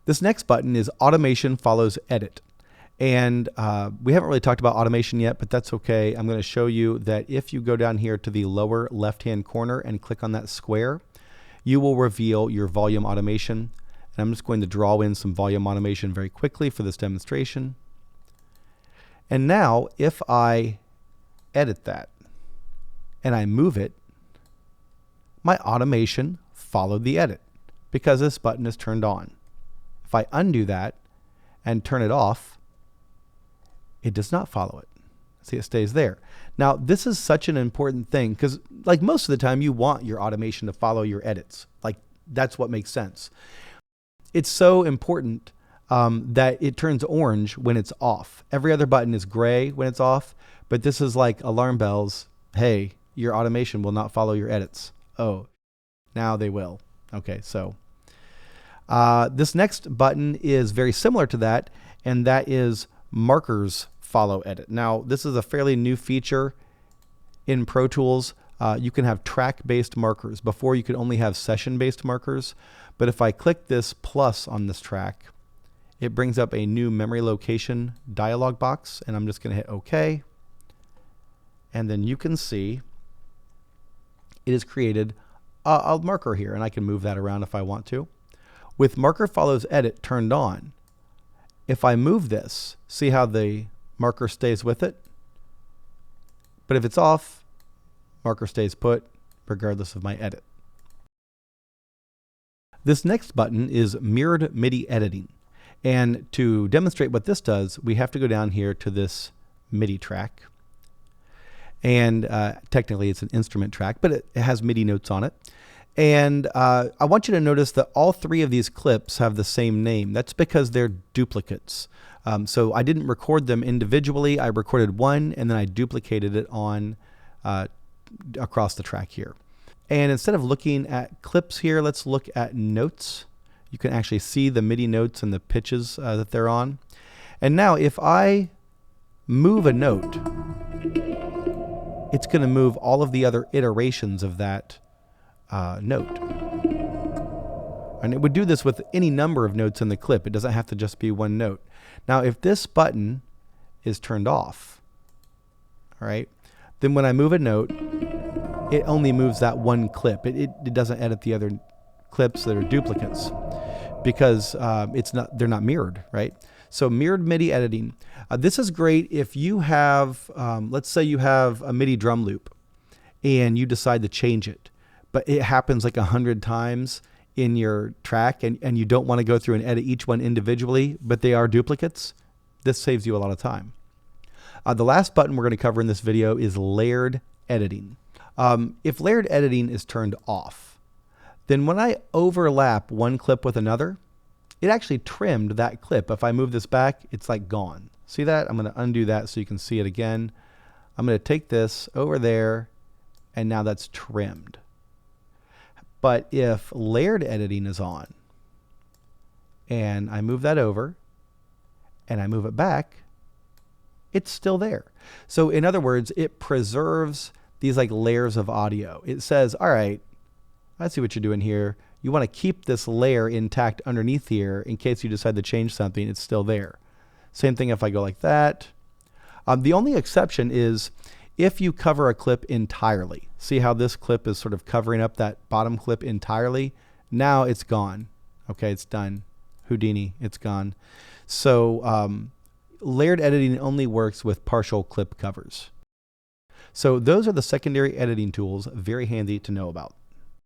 This next button is automation follows edit. And we haven't really talked about automation yet, but that's okay. I'm going to show you that if you go down here to the lower left-hand corner and click on that square, you will reveal your volume automation. And I'm just going to draw in some volume automation very quickly for this demonstration. And now if I edit that and I move it, my automation followed the edit because this button is turned on. If I undo that and turn it off, it does not follow it. See, it stays there. Now, this is such an important thing because, like, most of the time you want your automation to follow your edits. Like, that's what makes sense. It's so important that it turns orange when it's off. Every other button is gray when it's off, but this is like alarm bells. Hey, your automation will not follow your edits. Oh, now they will. Okay, so this next button is very similar to that, and that is markers follow edit. Now, this is a fairly new feature in Pro Tools. You can have track-based markers. Before, you could only have session-based markers. But if I click this plus on this track, it brings up a new memory location dialog box, and I'm just going to hit OK. And then you can see it has created a marker here, and I can move that around if I want to. With marker follows edit turned on, if I move this, see how the marker stays with it? But if it's off, marker stays put regardless of my edit. This next button is mirrored MIDI editing. And to demonstrate what this does, we have to go down here to this MIDI track. And technically it's an instrument track, but it has MIDI notes on it. And I want you to notice that all three of these clips have the same name. That's because they're duplicates. So I didn't record them individually. I recorded one and then I duplicated it on across the track here. And instead of looking at clips here, let's look at notes. You can actually see the MIDI notes and the pitches that they're on. And now if I move a note, it's going to move all of the other iterations of that note. And it would do this with any number of notes in the clip. It doesn't have to just be one note. Now, if this button is turned off, all right, then when I move a note, it only moves that one clip. It doesn't edit the other clips that are duplicates because they're not mirrored, right? So mirrored MIDI editing. This is great if you have, let's say you have a MIDI drum loop and you decide to change it, but it happens like 100 times in your track and you don't want to go through and edit each one individually, but they are duplicates. This saves you a lot of time. The last button we're going to cover in this video is layered editing. If layered editing is turned off, then when I overlap one clip with another, it actually trimmed that clip. If I move this back, it's like gone. See that? I'm going to undo that so you can see it again. I'm going to take this over there, and now that's trimmed. But if layered editing is on, and I move that over, and I move it back, it's still there. So in other words, it preserves these like layers of audio. It says, all right, I see what you're doing here. You want to keep this layer intact underneath here in case you decide to change something, it's still there. Same thing if I go like that. The only exception is if you cover a clip entirely. See how this clip is sort of covering up that bottom clip entirely? Now it's gone. Okay, it's done. Houdini, it's gone. So layered editing only works with partial clip covers. So those are the secondary editing tools, very handy to know about.